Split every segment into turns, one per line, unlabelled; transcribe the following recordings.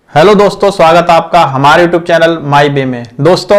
Hello दोस्तों, स्वागत है आपका हमारे YouTube चैनल माई बे में। दोस्तों,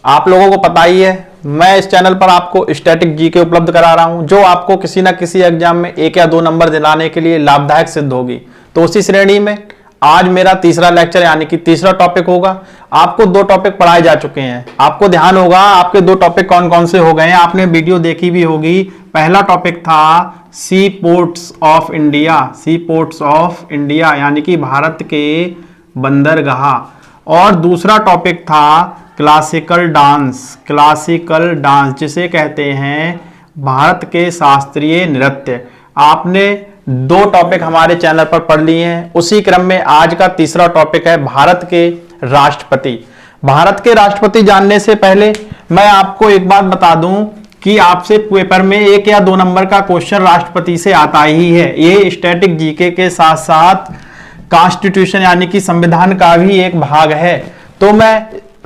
आप लोगों को पता ही है मैं इस चैनल पर आपको स्टैटिक जीके उपलब्ध करा रहा हूं, जो आपको किसी ना किसी एग्जाम में 1 या 2 नंबर दिलाने के लिए लाभदायक सिद्ध होगी। तो उसी श्रेणी में आज मेरा तीसरा लेक्चर यानी कि तीसरा टॉपिक होगा। आपको 2 टॉपिक पढ़ाए जा चुके हैं। आपको ध्यान होगा आपके 2 टॉपिक कौन कौन से हो गए हैं, आपने वीडियो देखी भी होगी। पहला टॉपिक था sea ports of India, sea ports of India यानी कि भारत के बंदरगाह, और दूसरा टॉपिक था क्लासिकल डांस, क्लासिकल डांस जिसे कहते हैं भारत के शास्त्रीय नृत्य। आपने 2 टॉपिक हमारे चैनल पर पढ़ लिए हैं। उसी क्रम में आज का तीसरा टॉपिक है भारत के राष्ट्रपति। भारत के राष्ट्रपति जानने से पहले मैं आपको एक बात बता दूं कि आपसे पेपर में 1 या 2 नंबर का क्वेश्चन राष्ट्रपति से आता ही है। ये स्टैटिक जीके के साथ साथ कॉन्स्टिट्यूशन यानी कि संविधान का भी एक भाग है। तो मैं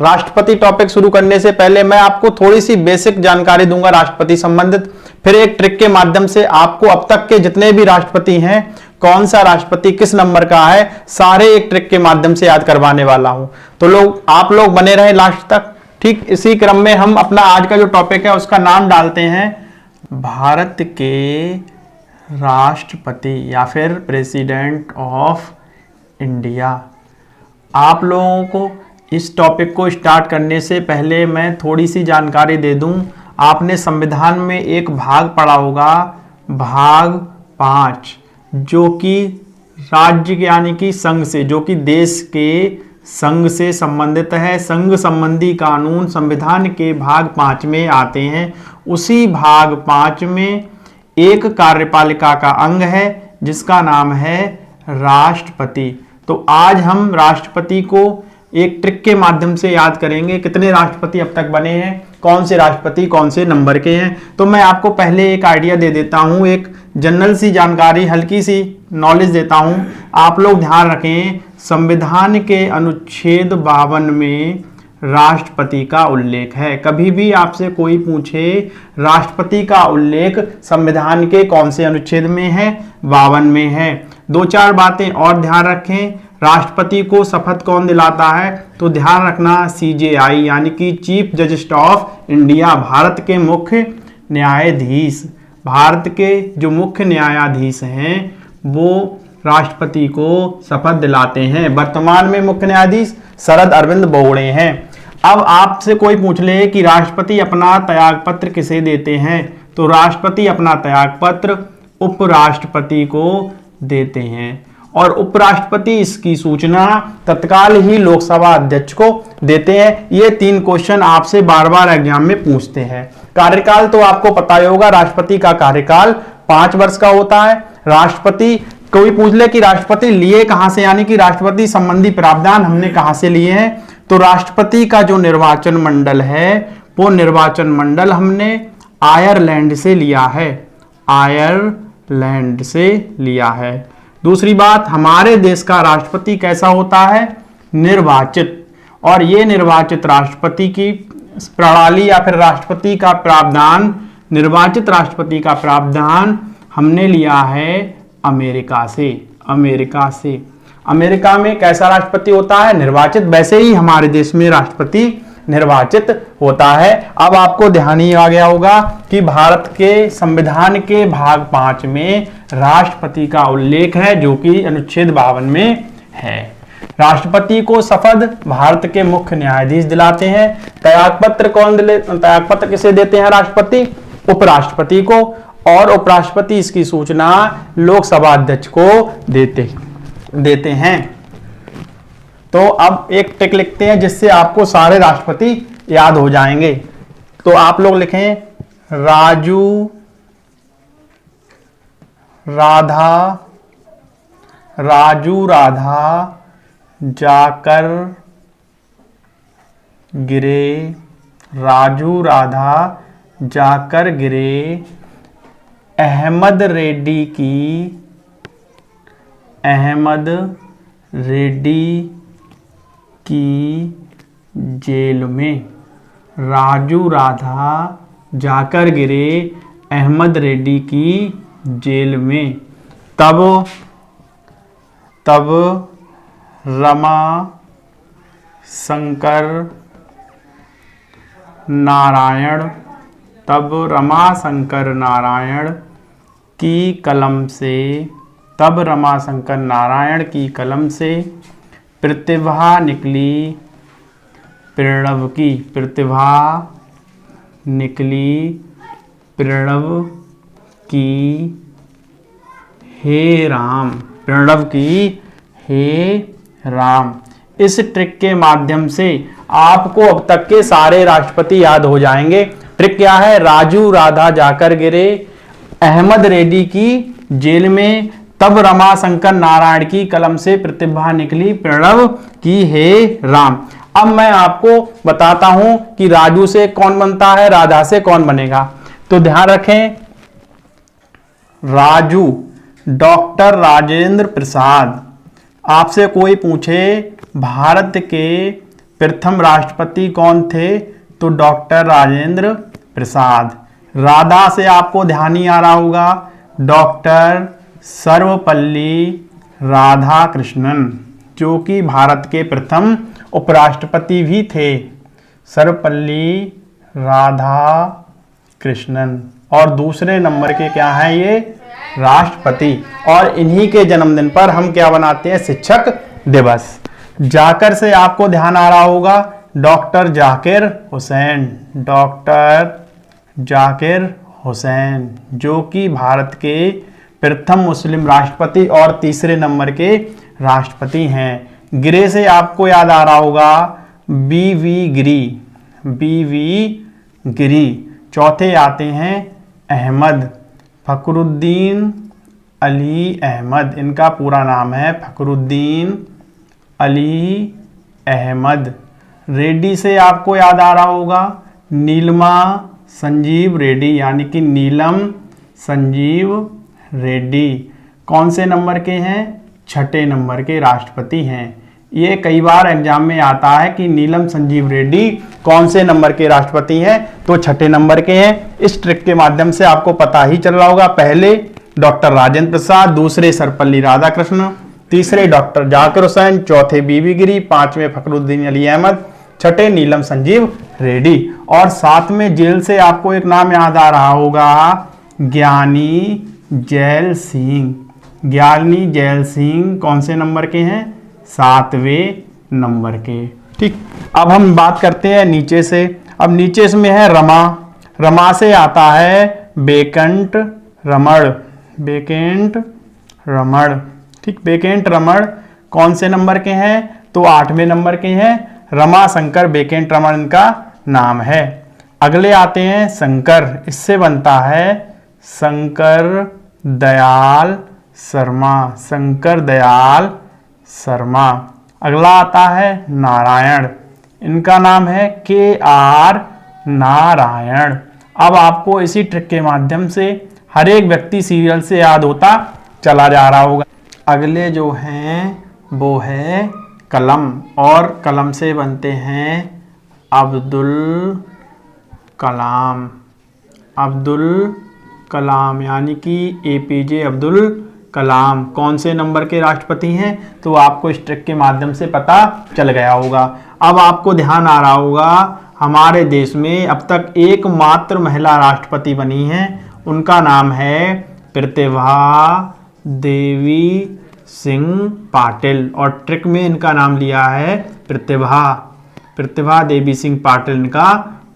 राष्ट्रपति टॉपिक शुरू करने से पहले मैं आपको थोड़ी सी बेसिक जानकारी दूंगा राष्ट्रपति संबंधित, फिर एक ट्रिक के माध्यम से आपको अब तक के जितने भी राष्ट्रपति हैं, कौन सा राष्ट्रपति किस नंबर का है, सारे एक ट्रिक के माध्यम से याद करवाने वाला हूं। तो आप लोग बने रहे लास्ट तक। ठीक इसी क्रम में हम अपना आज का जो टॉपिक है उसका नाम डालते हैं भारत के राष्ट्रपति या फिर प्रेसिडेंट ऑफ इंडिया। आप लोगों को इस टॉपिक को स्टार्ट करने से पहले मैं थोड़ी सी जानकारी दे दूं। आपने संविधान में एक भाग पढ़ा होगा, भाग 5, जो कि राज्य यानी कि संघ से, जो कि देश के संघ से संबंधित है। संघ संबंधी कानून संविधान के भाग 5 में आते हैं। उसी भाग 5 में एक कार्यपालिका का अंग है जिसका नाम है राष्ट्रपति। तो आज हम राष्ट्रपति को एक ट्रिक के माध्यम से याद करेंगे। कितने राष्ट्रपति अब तक बने हैं, कौन से राष्ट्रपति कौन से नंबर के हैं। तो मैं आपको पहले एक आइडिया दे देता हूं, एक जनरल सी जानकारी, हल्की सी नॉलेज देता हूं। आप लोग ध्यान रखें, संविधान के अनुच्छेद 52 में राष्ट्रपति का उल्लेख है। कभी भी आपसे कोई पूछे राष्ट्रपति का उल्लेख संविधान के कौन से अनुच्छेद में है, 52 में है। 2-4 बातें और ध्यान रखें। राष्ट्रपति को शपथ कौन दिलाता है, तो ध्यान रखना CJI यानी कि chief justice of India, Bharat के मुख्य न्यायाधीश। भारत के जो मुख्य न्यायाधीश हैं वो राष्ट्रपति को शपथ दिलाते हैं। वर्तमान में मुख्य न्यायाधीश शरद अरविंद बोबड़े हैं। अब आपसे कोई पूछ ले कि राष्ट्रपति अपना त्यागपत्र किसे देते हैं, तो राष्ट्रपति अपना त्यागपत्र उपराष्ट्रपति को देते हैं, और उपराष्ट्रपति इसकी सूचना तत्काल ही लोकसभा अध्यक्ष को देते हैं। ये 3 क्वेश्चन आपसे बार बार एग्जाम में पूछते हैं। कार्यकाल तो आपको पता ही होगा, राष्ट्रपति का कार्यकाल 5 वर्ष का होता है। राष्ट्रपति, कोई पूछ ले कि राष्ट्रपति लिए कहां से, यानी कि राष्ट्रपति संबंधी प्रावधान हमने कहां से लिए हैं, तो राष्ट्रपति का जो निर्वाचन मंडल है वो निर्वाचन मंडल हमने आयरलैंड से लिया है, आयरलैंड से लिया है। दूसरी बात, हमारे देश का राष्ट्रपति कैसा होता है, निर्वाचित, और ये निर्वाचित राष्ट्रपति की प्रणाली या फिर राष्ट्रपति का प्रावधान, निर्वाचित राष्ट्रपति का प्रावधान हमने लिया है अमेरिका से, अमेरिका से। अमेरिका में कैसा राष्ट्रपति होता है, निर्वाचित। वैसे ही हमारे देश में राष्ट्रपति निर्वाचित होता है। अब आपको ध्यान ही आ गया होगा कि भारत के संविधान के भाग 5 में राष्ट्रपति का उल्लेख है, जो कि अनुच्छेद 52 में है। राष्ट्रपति को शपथ भारत के मुख्य न्यायाधीश दिलाते हैं। त्यागपत्र त्यागपत्र किसे देते हैं राष्ट्रपति, उपराष्ट्रपति को, और उपराष्ट्रपति इसकी सूचना लोकसभा अध्यक्ष को देते हैं। तो अब एक ट्रिक लिखते हैं जिससे आपको सारे राष्ट्रपति याद हो जाएंगे। तो आप लोग लिखें राजू, राधा, जाकर गिरे, राजू राधा जाकर गिरे अहमद रेड्डी की जेल में। राजू राधा जाकर गिरे अहमद रेड्डी की जेल में। तब रमा शंकर नारायण, तब रमा शंकर नारायण की कलम से, तब रमा शंकर नारायण की कलम से प्रतिभा निकली प्रणव की, प्रतिभा निकली प्रणव की हे राम, प्रणव की हे राम। इस ट्रिक के माध्यम से आपको अब तक के सारे राष्ट्रपति याद हो जाएंगे। ट्रिक क्या है? राजू राधा जाकर गिरे अहमद रेड्डी की जेल में, तब रमा शंकर नारायण की कलम से प्रतिभा निकली प्रणव की हे राम। अब मैं आपको बताता हूं कि राजू से कौन बनता है, राधा से कौन बनेगा। तो ध्यान रखें, राजू डॉक्टर राजेंद्र प्रसाद। आपसे कोई पूछे भारत के प्रथम राष्ट्रपति कौन थे, तो डॉक्टर राजेंद्र प्रसाद। राधा से आपको ध्यान ही आ रहा होगा, डॉक्टर सर्वपल्ली राधाकृष्णन, जो कि भारत के प्रथम उपराष्ट्रपति भी थे, सर्वपल्ली राधाकृष्णन। और दूसरे नंबर के क्या हैं ये? राष्ट्रपति। और इन्हीं के जन्मदिन पर हम क्या बनाते हैं? शिक्षक दिवस। जाकर से आपको ध्यान आ रहा होगा, डॉक्टर जाकिर हुसैन, डॉक्टर जाकिर हुसैन, जो कि भारत के प्रथम मुस्लिम राष्ट्रपति और तीसरे नंबर के राष्ट्रपति हैं। गिरे से आपको याद आ रहा होगा, बीवी गिरी, बीवी गिरी। चौथे आते हैं अहमद, फखरुद्दीन अली अहमद, इनका पूरा नाम है फखरुद्दीन अली अहमद। रेड्डी से आपको याद आ रहा होगा, नीलमा संजीव रेड्डी, यानी कि नीलम संजीव रेड्डी। कौन से नंबर के हैं? छठे नंबर के राष्ट्रपति हैं। ये कई बार एग्जाम में आता है कि नीलम संजीव रेड्डी कौन से नंबर के राष्ट्रपति हैं, तो छठे नंबर के हैं। इस ट्रिक के माध्यम से आपको पता ही चल रहा होगा, पहले डॉक्टर राजेंद्र प्रसाद, दूसरे सर्वपल्ली राधाकृष्णन, तीसरे डॉक्टर जाकिर हुसैन, चौथे बीबी गिरी, पांचवें फखरुद्दीन अली अहमद, छठे नीलम संजीव रेड्डी। और साथ में जेल से आपको एक नाम याद आ रहा होगा, ज्ञानी जैल सिंह, ज्ञानी जैल सिंह कौन से नंबर के हैं? सातवें नंबर के। ठीक, अब हम बात करते हैं नीचे से। अब नीचे में है रमा, रमा से आता है बेकंट रमण, बेकेंट रमण। ठीक, बेकेंट रमण कौन से नंबर के हैं? तो आठवें नंबर के हैं। रमा शंकर बेकेंट रमण इनका नाम है। अगले आते हैं शंकर, इससे बनता है शंकर दयाल शर्मा, शंकर दयाल शर्मा। अगला आता है नारायण, इनका नाम है KR नारायण। अब आपको इसी ट्रिक के माध्यम से हर एक व्यक्ति सीरियल से याद होता चला जा रहा होगा। अगले जो हैं वो है कलम, और कलम से बनते हैं अब्दुल कलाम, अब्दुल कलाम, यानी कि APJ अब्दुल कलाम। कौन से नंबर के राष्ट्रपति हैं? तो आपको इस ट्रिक के माध्यम से पता चल गया होगा। अब आपको ध्यान आ रहा होगा, हमारे देश में अब तक एकमात्र महिला राष्ट्रपति बनी हैं, उनका नाम है प्रतिभा देवी सिंह पाटिल। और ट्रिक में इनका नाम लिया है प्रतिभा देवी सिंह पाटिल, इनका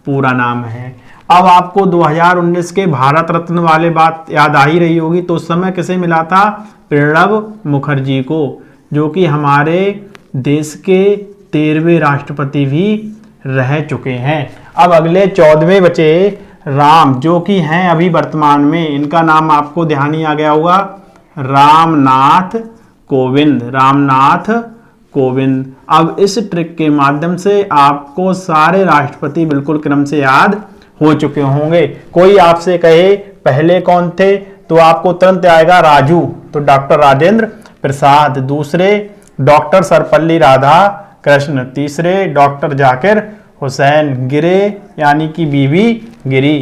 पूरा नाम है। अब आपको 2019 के भारत रत्न वाले बात याद आ ही रही होगी, तो उस समय किसे मिला था? प्रणब मुखर्जी को, जो कि हमारे देश के 13वें राष्ट्रपति भी रह चुके हैं। अब अगले 14वें बचे राम, जो कि हैं अभी वर्तमान में, इनका नाम आपको ध्यान ही आ गया होगा, रामनाथ कोविंद, रामनाथ कोविंद। अब इस ट्रिक के माध्यम से आपको सारे राष्ट्रपति बिल्कुल क्रम से याद हो चुके होंगे। कोई आपसे कहे पहले कौन थे, तो आपको तुरंत आएगा राजू, तो डॉक्टर राजेंद्र प्रसाद, दूसरे डॉक्टर सर्वपल्ली राधाकृष्णन, तीसरे डॉक्टर जाकिर हुसैन, गिरे यानी कि बीबी गिरी,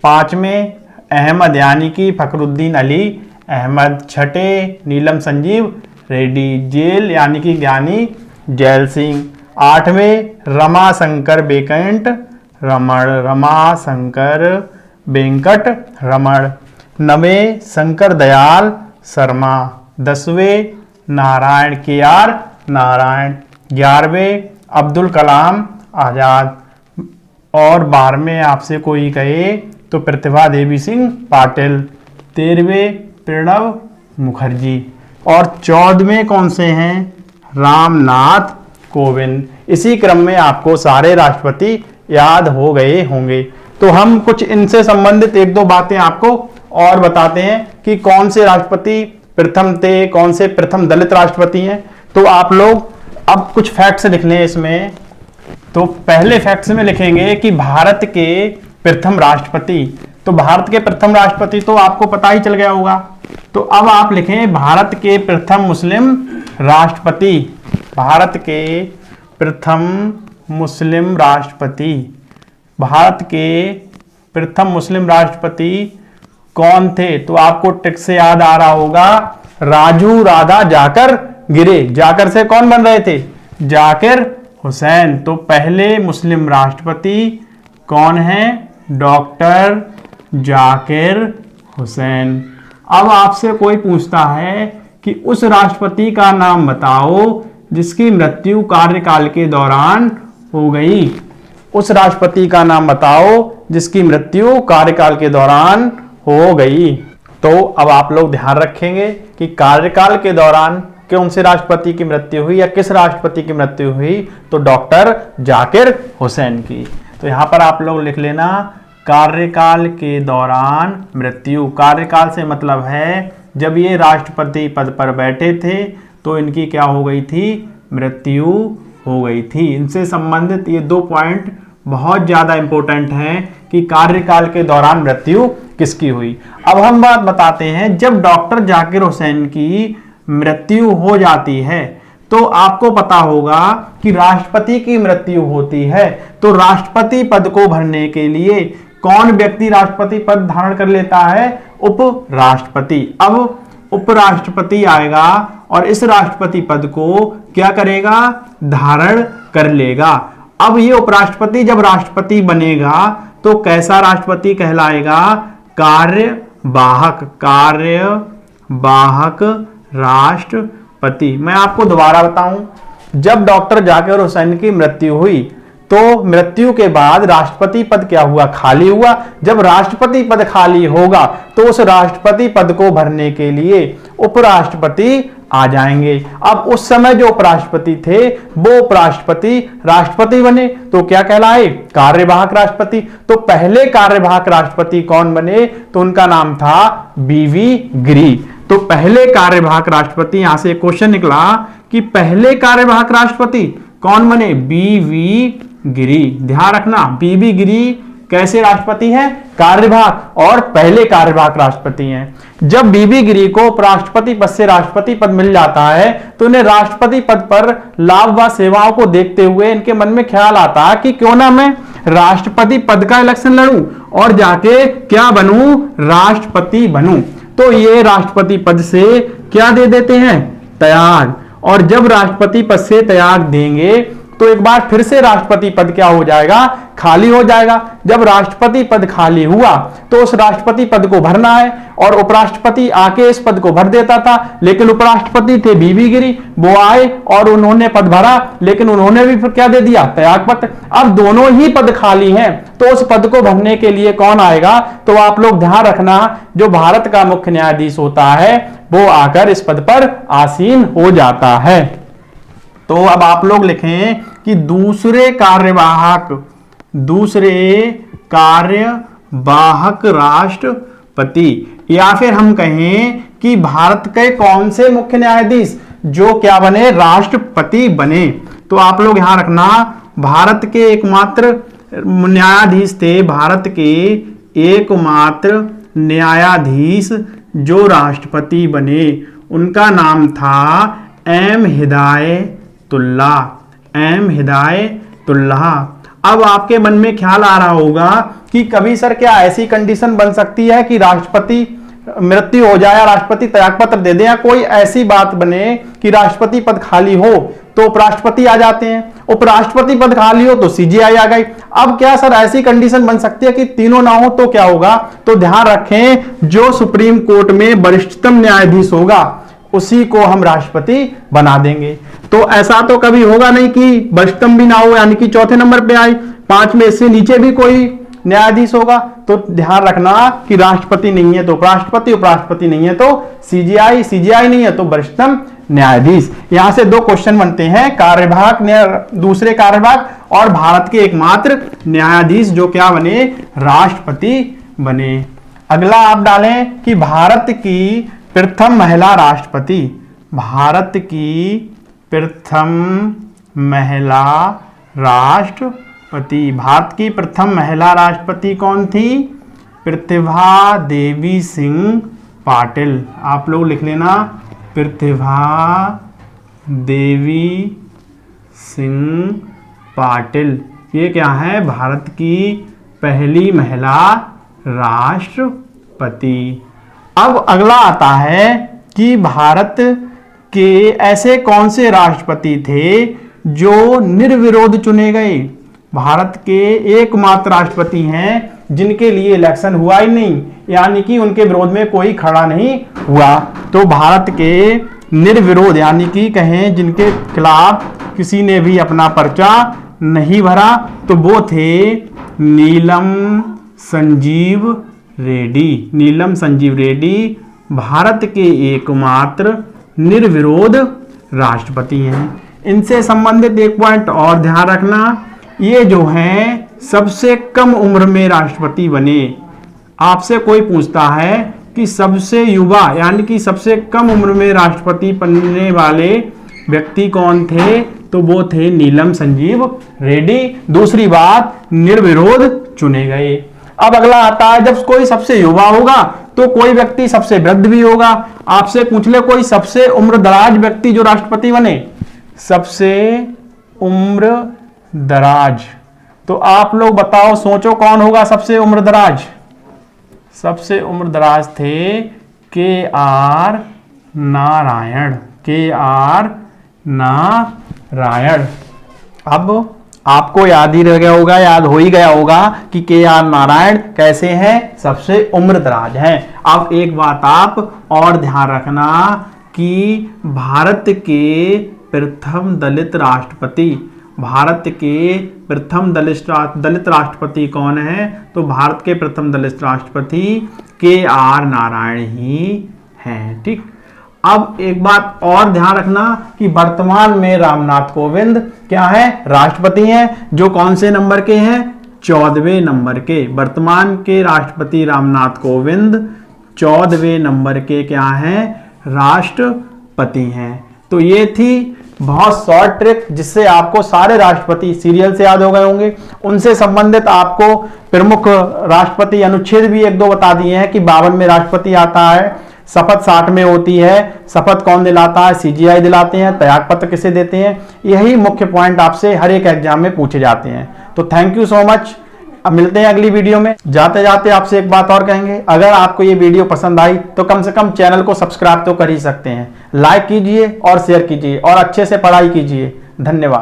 पांचवें अहमद यानी कि फखरुद्दीन अली अहमद, छठे नीलम संजीव रेड्डी। जेल यानी कि ज्ञानी जैल सिंह। 8वें रमाशंकर बेकंट रमण, रमाशंकर वेंकट रमण। 9वें शंकर दयाल शर्मा। 10वें नारायण KR नारायण। 11वें अब्दुल कलाम आजाद। और 12वें आपसे कोई कहे तो प्रतिभा देवी सिंह पाटिल। 13वें प्रणब मुखर्जी। और 14वें कौन से हैं? रामनाथ कोविंद। इसी क्रम में आपको सारे राष्ट्रपति याद हो गए होंगे। तो हम कुछ इनसे संबंधित एक दो बातें आपको और बताते हैं कि कौन से राष्ट्रपति प्रथम थे, कौन से प्रथम दलित राष्ट्रपति हैं। तो आप लोग अब कुछ फैक्ट्स लिख लें इसमें। तो पहले फैक्ट्स में लिखेंगे कि भारत के प्रथम राष्ट्रपति। तो भारत के प्रथम राष्ट्रपति तो आपको पता ही चल गया होगा। तो अब आप लिखें भारत के प्रथम मुस्लिम राष्ट्रपति। भारत के प्रथम मुस्लिम राष्ट्रपति। भारत के प्रथम मुस्लिम राष्ट्रपति कौन थे? तो आपको टिक से याद आ रहा होगा, राजू राधा जाकर गिरे। जाकर से कौन बन रहे थे? जाकिर हुसैन। तो पहले मुस्लिम राष्ट्रपति कौन है? डॉक्टर जाकिर हुसैन। अब आपसे कोई पूछता है कि उस राष्ट्रपति का नाम बताओ जिसकी मृत्यु कार्यकाल के दौरान हो गई। उस राष्ट्रपति का नाम बताओ जिसकी मृत्यु कार्यकाल के दौरान हो गई। तो अब आप लोग ध्यान रखेंगे कि कार्यकाल के दौरान कौन से राष्ट्रपति की मृत्यु हुई या किस राष्ट्रपति की मृत्यु हुई? तो डॉक्टर जाकिर हुसैन की। तो यहां पर आप लोग लिख लेना कार्यकाल के दौरान मृत्यु। कार्यकाल से मतलब है जब ये राष्ट्रपति पद पर बैठे थे तो इनकी क्या हो गई थी? मृत्यु हो गई थी। इनसे संबंधित ये 2 पॉइंट बहुत ज्यादा इंपॉर्टेंट हैं कि कार्यकाल के दौरान मृत्यु किसकी हुई। अब हम बात बताते हैं, जब डॉक्टर जाकिर हुसैन की मृत्यु हो जाती है तो आपको पता होगा कि राष्ट्रपति की मृत्यु होती है। तो राष्ट्रपति पद को भरने के लिए कौन व्यक्ति राष्ट्रपति पद धारण कर लेता है? उपराष्ट्रपति। अब उपराष्ट्रपति आएगा और इस राष्ट्रपति पद को क्या करेगा? धारण कर लेगा। अब ये उपराष्ट्रपति जब राष्ट्रपति बनेगा तो कैसा राष्ट्रपति कहलाएगा? कार्यवाहक। कार्यवाहक राष्ट्रपति। मैं आपको दोबारा बताऊं, जब डॉक्टर जाकिर हुसैन की मृत्यु हुई तो मृत्यु के बाद राष्ट्रपति पद क्या हुआ? खाली हुआ। जब राष्ट्रपति पद खाली होगा तो उस राष्ट्रपति पद को भरने के लिए उपराष्ट्रपति आ जाएंगे। अब उस समय जो उपराष्ट्रपति थे वो उपराष्ट्रपति राष्ट्रपति बने तो क्या कहलाए? कार्यवाहक राष्ट्रपति। तो पहले कार्यवाहक राष्ट्रपति कौन बने? तो उनका नाम था BV गिरी। तो पहले कार्यवाहक राष्ट्रपति, यहां से क्वेश्चन निकला कि पहले कार्यवाहक राष्ट्रपति कौन बने? BV गिरी। ध्यान रखना, BV गिरी कैसे राष्ट्रपति हैं? कार्यवाहक, और पहले कार्यवाहक राष्ट्रपति हैं। जब BV गिरी को उपराष्ट्रपति पद से राष्ट्रपति पद मिल जाता है तो इन्हें राष्ट्रपति पद पर लाभ व सेवाओं को देखते हुए इनके मन में ख्याल आता कि क्यों ना मैं राष्ट्रपति पद का इलेक्शन लड़ूं और जाके क्या बनूं? राष्ट्रपति बनूं। तो ये राष्ट्रपति पद से क्या दे देते हैं? त्याग। और जब राष्ट्रपति पद से त्याग देंगे तो एक बार फिर से राष्ट्रपति पद क्या हो जाएगा? खाली हो जाएगा। जब राष्ट्रपति पद खाली हुआ तो उस राष्ट्रपति पद को भरना है और उपराष्ट्रपति आके इस पद को भर देता था, लेकिन उपराष्ट्रपति थे BV गिरी, वो आए और उन्होंने पद भरा, लेकिन उन्होंने भी फिर क्या दे दिया? त्याग पत्र। अब दोनों ही पद खाली हैं तो उस पद को भरने के लिए कौन आएगा? तो आप लोग ध्यान रखना, जो भारत का मुख्य न्यायाधीश होता है वो आकर इस पद पर आसीन हो जाता है। तो अब आप लोग लिखें कि दूसरे कार्यवाहक राष्ट्रपति, या फिर हम कहें कि भारत के कौन से मुख्य न्यायाधीश जो क्या बने? राष्ट्रपति बने। तो आप लोग यहां रखना, भारत के एकमात्र न्यायाधीश थे, भारत के एकमात्र न्यायाधीश जो राष्ट्रपति बने उनका नाम था M हिदायतुल्लाह। अब आपके मन में ख्याल आ रहा होगा कि कभी सर क्या ऐसी कंडीशन बन सकती है कि राष्ट्रपति मृत्यु हो जाए, राष्ट्रपति त्यागपत्र दे दे, या कोई ऐसी बात बने कि राष्ट्रपति पद खाली हो तो उपराष्ट्रपति आ जाते हैं, उपराष्ट्रपति पद खाली हो तो सीजीआई आ गई। अब क्या सर ऐसी कंडीशन बन सकती है कि तीनों ना हो तो क्या होगा? तो ध्यान रखें, जो सुप्रीम कोर्ट में वरिष्ठतम न्यायाधीश होगा उसी को हम राष्ट्रपति बना देंगे। तो ऐसा तो कभी होगा नहीं कि वरिष्ठतम भी ना हो, यानी कि चौथे नंबर पे आए, 5 में से नीचे भी कोई न्यायाधीश होगा। तो ध्यान रखना कि राष्ट्रपति नहीं है तो उपराष्ट्रपति, उपराष्ट्रपति नहीं है तो सीजीआई, सीजीआई नहीं है तो वरिष्ठतम न्यायाधीश। यहां से 2 क्वेश्चन बनते हैं, कार्यवाहक, दूसरे कार्यवाहक, और भारत के एकमात्र न्यायाधीश जो क्या बने? राष्ट्रपति बने। अगला आप डालें कि भारत की प्रथम महिला राष्ट्रपति, भारत की प्रथम महिला राष्ट्रपति, भारत की प्रथम महिला राष्ट्रपति कौन थी? प्रतिभा देवी सिंह पाटिल। आप लोग लिख लेना, प्रतिभा देवी सिंह पाटिल। ये क्या है? भारत की पहली महिला राष्ट्रपति। अब अगला आता है कि भारत के ऐसे कौन से राष्ट्रपति थे जो निर्विरोध चुने गए? भारत के एकमात्र राष्ट्रपति हैं जिनके लिए इलेक्शन हुआ ही नहीं, यानी कि उनके विरोध में कोई खड़ा नहीं हुआ। तो भारत के निर्विरोध, यानी कि कहें जिनके खिलाफ किसी ने भी अपना पर्चा नहीं भरा, तो वो थे नीलम संजीव रेड्डी। नीलम संजीव रेड्डी भारत के एकमात्र निर्विरोध राष्ट्रपति हैं। इनसे संबंधित एक पॉइंट और ध्यान रखना, ये जो हैं सबसे कम उम्र में राष्ट्रपति बने। आपसे कोई पूछता है कि सबसे युवा, यानी कि सबसे कम उम्र में राष्ट्रपति बनने वाले व्यक्ति कौन थे? तो वो थे नीलम संजीव रेड्डी। दूसरी बात, निर्विरोध चुने गए। अब अगला आता है, जब कोई सबसे युवा होगा तो कोई व्यक्ति सबसे वृद्ध भी होगा। आपसे पूछ ले कोई सबसे उम्रदराज व्यक्ति जो राष्ट्रपति बने, सबसे उम्र दराज, तो आप लोग बताओ, सोचो कौन होगा सबसे उम्रदराज? सबसे उम्रदराज थे के.आर. नारायण, के.आर. नारायण। अब आपको याद ही रह गया होगा, याद हो ही गया होगा कि के.आर. नारायण कैसे हैं? सबसे उम्रदराज हैं। अब एक बात आप और ध्यान रखना कि भारत के प्रथम दलित राष्ट्रपति, भारत के प्रथम दलित राष्ट्रपति कौन है? तो भारत के प्रथम दलित राष्ट्रपति के.आर. नारायण ही हैं। ठीक, अब एक बात और ध्यान रखना कि वर्तमान में रामनाथ कोविंद क्या है? राष्ट्रपति हैं, जो कौन से नंबर के हैं? 14वें नंबर के। वर्तमान के राष्ट्रपति रामनाथ कोविंद 14वें नंबर के क्या हैं? राष्ट्रपति हैं। तो ये थी बहुत शॉर्ट ट्रिक जिससे आपको सारे राष्ट्रपति सीरियल से याद हो गए होंगे। उनसे संबंधित आपको प्रमुख राष्ट्रपति अनुच्छेद भी 1-2 बता दिए हैं कि 52 में राष्ट्रपति आता है, शपथ 60 में होती है, शपथ कौन दिलाता है? सीजीआई दिलाते हैं, त्यागपत्र किसे देते हैं? यही मुख्य पॉइंट आपसे हर एक एग्जाम में पूछे जाते हैं। तो थैंक यू सो मच। अब मिलते हैं अगली वीडियो में। जाते जाते आपसे एक बात और कहेंगे, अगर आपको ये वीडियो पसंद आई तो कम से कम चैनल को सब्सक्राइब तो कर ही सकते हैं। लाइक कीजिए और शेयर कीजिए और अच्छे से पढ़ाई कीजिए। धन्यवाद।